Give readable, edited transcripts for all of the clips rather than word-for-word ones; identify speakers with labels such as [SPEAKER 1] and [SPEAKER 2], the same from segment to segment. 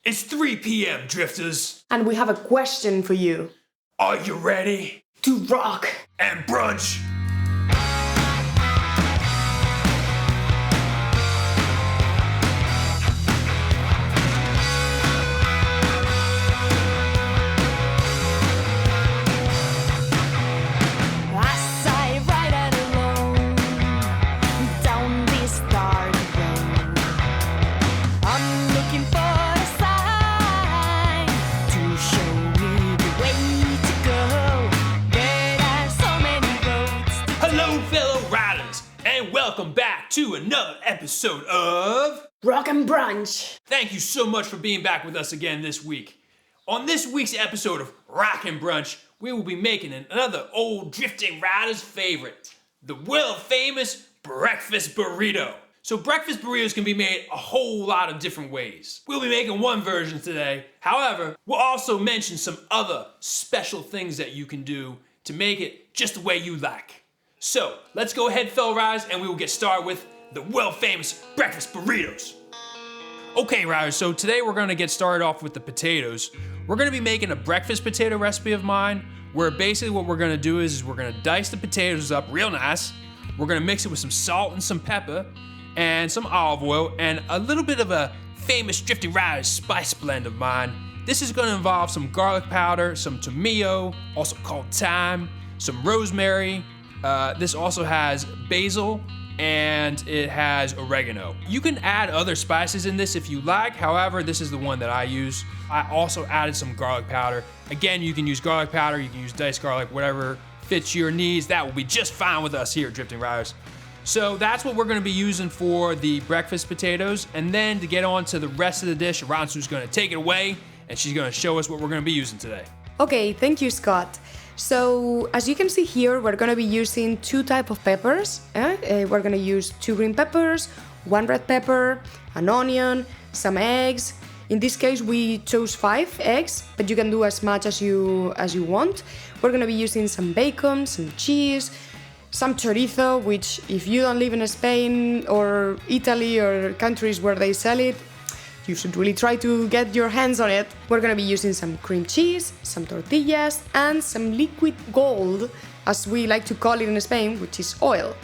[SPEAKER 1] It's 3 p.m., drifters.
[SPEAKER 2] And we have a question for you.
[SPEAKER 1] Are you ready?
[SPEAKER 2] To rock
[SPEAKER 1] and brunch. Welcome back to another episode of
[SPEAKER 2] Rock and Brunch.
[SPEAKER 1] Thank you so much for being back with us again this week. On this week's episode of Rock and Brunch, we will be making another old drifting rider's favorite, the world famous breakfast burrito. So breakfast burritos can be made a whole lot of different ways. We'll be making one version today. However, we'll also mention some other special things that you can do to make it just the way you like. So, let's go ahead, fellow riders, and we will get started with the world-famous breakfast burritos. Okay, riders, so today we're gonna get started off with the potatoes. We're gonna be making a breakfast potato recipe of mine, where basically what we're gonna do is we're gonna dice the potatoes up real nice. We're gonna mix it with some salt and some pepper, and some olive oil, and a little bit of a famous Drifting Riders spice blend of mine. This is gonna involve some garlic powder, some tomillo, also called thyme, some rosemary. This also has basil and it has oregano. You can add other spices in this if you like, however, this is the one that I use. I also added some garlic powder. Again, you can use garlic powder, you can use diced garlic, whatever fits your needs. That will be just fine with us here at Drifting Riders. So that's what we're gonna be using for the breakfast potatoes. And then to get on to the rest of the dish, Ransu's gonna take it away and she's gonna show us what we're gonna be using today.
[SPEAKER 2] Okay, thank you, Scott. So, as you can see here, we're gonna be using two types of peppers. We're gonna use 2 green peppers, 1 red pepper, an onion, some eggs. In this case, we chose 5 eggs, but you can do as much as you want. We're gonna be using some bacon, some cheese, some chorizo, which if you don't live in Spain or Italy or countries where they sell it, you should really try to get your hands on it. We're gonna be using some cream cheese, some tortillas, and some liquid gold, as we like to call it in Spain, which is oil.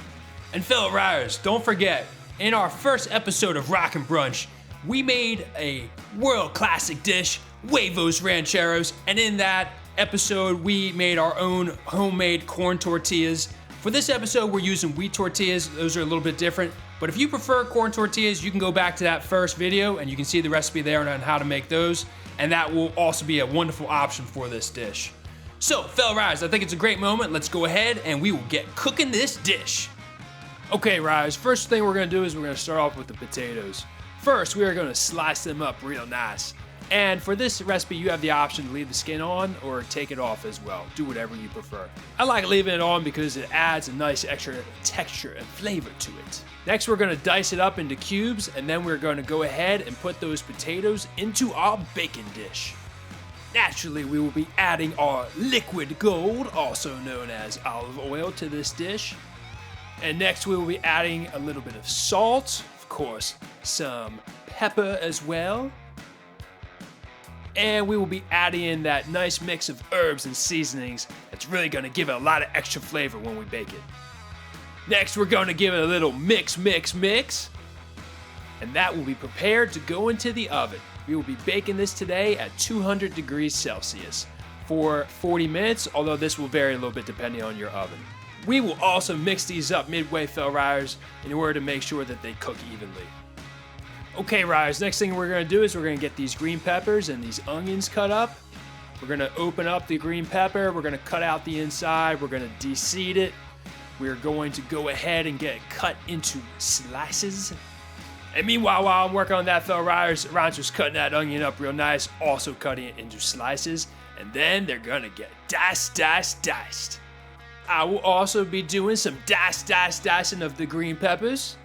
[SPEAKER 1] And fellow riders, don't forget, in our first episode of Rock and Brunch, we made a world classic dish, huevos rancheros, and in that episode, we made our own homemade corn tortillas. For this episode, we're using wheat tortillas. Those are a little bit different. But if you prefer corn tortillas, you can go back to that first video and you can see the recipe there on how to make those. And that will also be a wonderful option for this dish. So, fellow riders, I think it's a great moment. Let's go ahead and we will get cooking this dish. Okay, riders, first thing we're gonna do is we're gonna start off with the potatoes. First, we are gonna slice them up real nice. And for this recipe, you have the option to leave the skin on or take it off as well. Do whatever you prefer. I like leaving it on because it adds a nice extra texture and flavor to it. Next, we're gonna dice it up into cubes, and then we're gonna go ahead and put those potatoes into our bacon dish. Naturally, we will be adding our liquid gold, also known as olive oil, to this dish. And next, we will be adding a little bit of salt, of course, some pepper as well. And we will be adding in that nice mix of herbs and seasonings that's really gonna give it a lot of extra flavor when we bake it. Next, we're gonna give it a little mix. And that will be prepared to go into the oven. We will be baking this today at 200 degrees Celsius for 40 minutes, although this will vary a little bit depending on your oven. We will also mix these up midway, fellow riders, in order to make sure that they cook evenly. Okay, riders, next thing we're gonna do is we're gonna get these green peppers and these onions cut up. We're gonna open up the green pepper, we're gonna cut out the inside, we're gonna de-seed it. We're going to go ahead and get it cut into slices. And meanwhile, while I'm working on that, fellow riders, Rancho's cutting that onion up real nice, also cutting it into slices. And then they're gonna get diced. I will also be doing some dicing of the green peppers.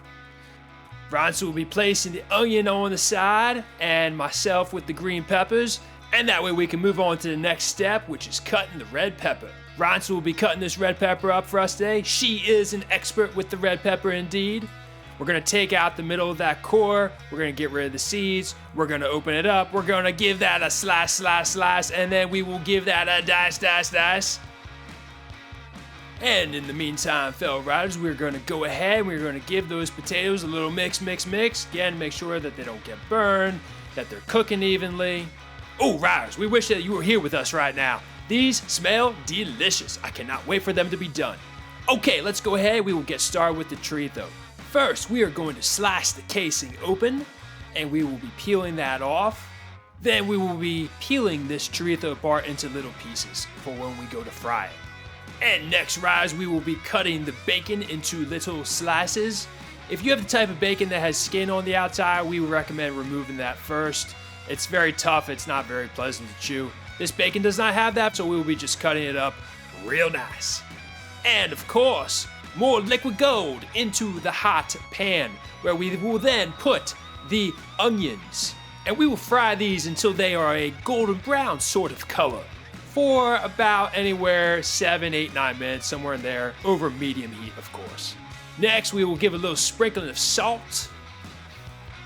[SPEAKER 1] Rancho will be placing the onion on the side and myself with the green peppers, and that way we can move on to the next step, which is cutting the red pepper. Rancho will be cutting this red pepper up for us today. She is an expert with the red pepper indeed. We're gonna take out the middle of that core. We're gonna get rid of the seeds. We're gonna open it up. We're gonna give that a slice, and then we will give that a dice. And in the meantime, fellow riders, we're gonna go ahead. We're gonna give those potatoes a little mix. Again, make sure that they don't get burned, that they're cooking evenly. Oh, riders, we wish that you were here with us right now. These smell delicious. I cannot wait for them to be done. Okay, let's go ahead. We will get started with the chorizo. First, we are going to slice the casing open, and we will be peeling that off. Then we will be peeling this chorizo apart into little pieces for when we go to fry it. And next, riders, we will be cutting the bacon into little slices. If you have the type of bacon that has skin on the outside, we would recommend removing that first. It's very tough. It's not very pleasant to chew. This bacon does not have that, so we will be just cutting it up real nice. And of course, more liquid gold into the hot pan, where we will then put the onions. And we will fry these until they are a golden brown sort of color for about anywhere 7, 8, 9 minutes, somewhere in there, over medium heat, of course. Next, we will give a little sprinkling of salt.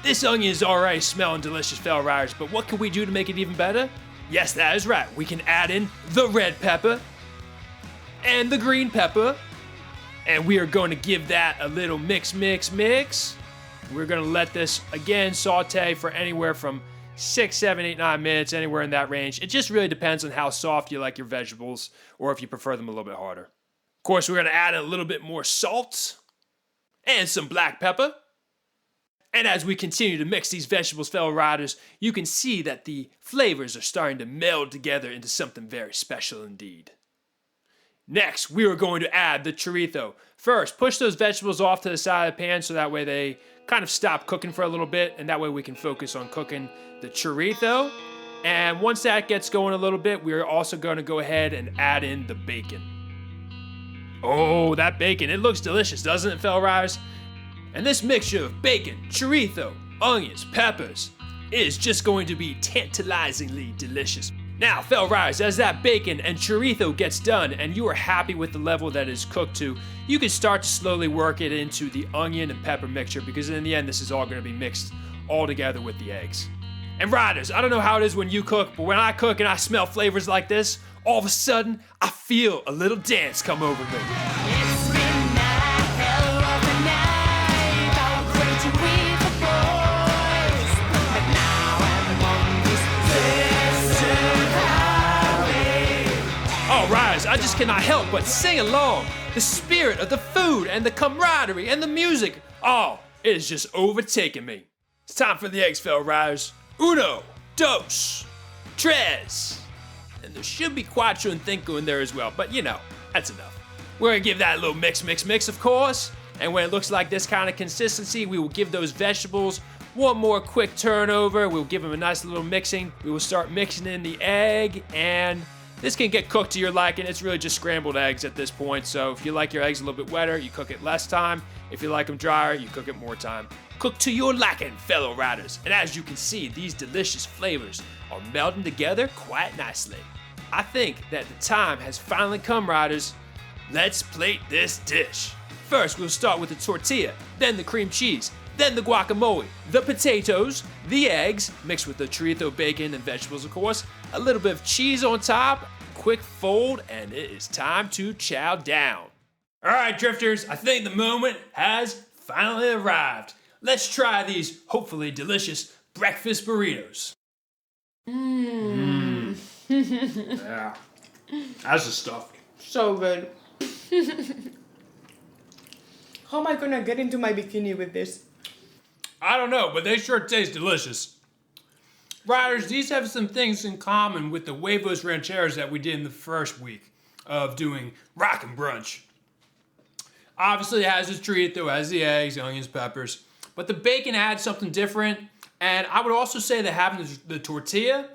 [SPEAKER 1] This onion is already smelling delicious, fellow riders, but what can we do to make it even better? Yes, that is right. We can add in the red pepper and the green pepper, and we are going to give that a little mix. We're going to let this, again, saute for anywhere from 6, 7, 8, 9 minutes, anywhere in that range. It just really depends on how soft you like your vegetables, or if you prefer them a little bit harder. Of course, we're going to add in a little bit more salt and some black pepper. And as we continue to mix these vegetables, fellow riders, you can see that the flavors are starting to meld together into something very special indeed. Next, we are going to add the chorizo. First, push those vegetables off to the side of the pan so that way they kind of stop cooking for a little bit, and that way we can focus on cooking the chorizo. And once that gets going a little bit, we are also going to go ahead and add in the bacon. Oh, that bacon, it looks delicious, doesn't it, fellow riders? And this mixture of bacon, chorizo, onions, peppers is just going to be tantalizingly delicious. Now, fellow riders, as that bacon and chorizo gets done and you are happy with the level that it's cooked to, you can start to slowly work it into the onion and pepper mixture, because in the end, this is all going to be mixed all together with the eggs. And riders, I don't know how it is when you cook, but when I cook and I smell flavors like this, all of a sudden, I feel a little dance come over me.
[SPEAKER 3] It's midnight, hell of a night. I'll greet you with the boys. But now I'm among these desert highways.
[SPEAKER 1] All riders, I just cannot help but sing along. The spirit of the food and the camaraderie and the music, oh, it is just overtaking me. It's time for the eggs, fellow riders. Uno, dos, tres. And there should be cuatro and cinco in there as well, but you know, that's enough. We're gonna give that a little mix, of course. And when it looks like this kind of consistency, we will give those vegetables one more quick turnover. We'll give them a nice little mixing. We will start mixing in the egg, and this can get cooked to your liking. It's really just scrambled eggs at this point. So if you like your eggs a little bit wetter, you cook it less time. If you like them drier, you cook it more time. Cook to your liking, fellow riders. And as you can see, these delicious flavors are melding together quite nicely. I think that the time has finally come, riders. Let's plate this dish. First, we'll start with the tortilla, then the cream cheese, then the guacamole, the potatoes, the eggs, mixed with the chorizo, bacon, and vegetables, of course, a little bit of cheese on top, quick fold, and it is time to chow down. All right, drifters, I think the moment has finally arrived. Let's try these hopefully delicious breakfast burritos. Yeah, that's the stuff.
[SPEAKER 2] So good. How am I gonna get into my bikini with this?
[SPEAKER 1] I don't know, but they sure taste delicious. Riders, these have some things in common with the huevos rancheros that we did in the first week of doing Rockin' Brunch. Obviously, it has the chorizo, it has the eggs, onions, peppers, but the bacon adds something different. And I would also say that having the tortilla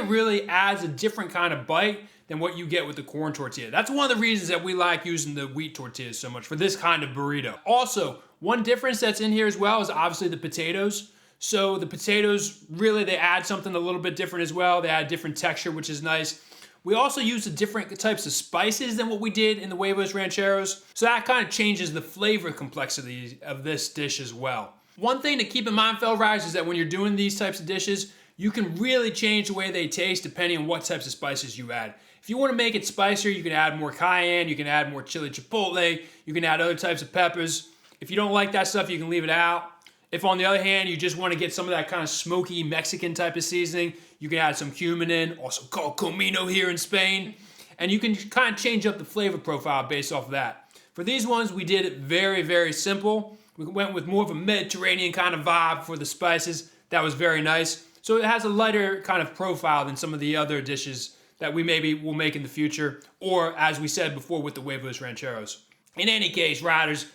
[SPEAKER 1] really adds a different kind of bite than what you get with the corn tortilla. That's one of the reasons that we like using the wheat tortillas so much for this kind of burrito. Also, one difference that's in here as well is obviously the potatoes. So the potatoes, really, they add something a little bit different as well. They add different texture, which is nice. We also used different types of spices than what we did in the huevos rancheros, so that kind of changes the flavor complexity of this dish as well. One thing to keep in mind, fellow riders, is that when you're doing these types of dishes, you can really change the way they taste depending on what types of spices you add. If you want to make it spicier, you can add more cayenne, you can add more chili chipotle, you can add other types of peppers. If you don't like that stuff, you can leave it out. If on the other hand, you just want to get some of that kind of smoky Mexican type of seasoning, you can add some cumin in, also called comino here in Spain, and you can kind of change up the flavor profile based off of that. For these ones, we did it very, very simple. We went with more of a Mediterranean kind of vibe for the spices. That was very nice. So it has a lighter kind of profile than some of the other dishes that we maybe will make in the future, or as we said before with the huevos rancheros. In any case, riders,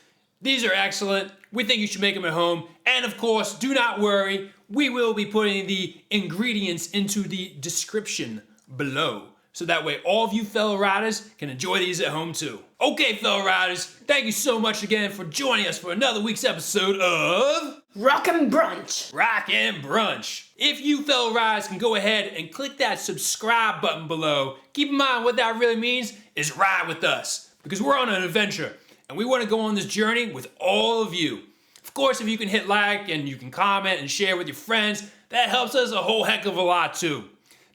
[SPEAKER 1] these are excellent. We think you should make them at home. And of course, do not worry, we will be putting the ingredients into the description below. So that way all of you fellow riders can enjoy these at home too. Okay, fellow riders, thank you so much again for joining us for another week's episode of
[SPEAKER 2] Rockin' Brunch!
[SPEAKER 1] Rockin' Brunch. If you fellow riders can go ahead and click that subscribe button below, keep in mind what that really means is ride with us, because we're on an adventure and we want to go on this journey with all of you. Of course, if you can hit like and you can comment and share with your friends, that helps us a whole heck of a lot too.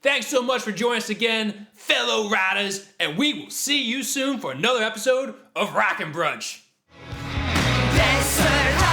[SPEAKER 1] Thanks so much for joining us again, fellow riders, and we will see you soon for another episode of Rockin' Brunch.
[SPEAKER 3] Desert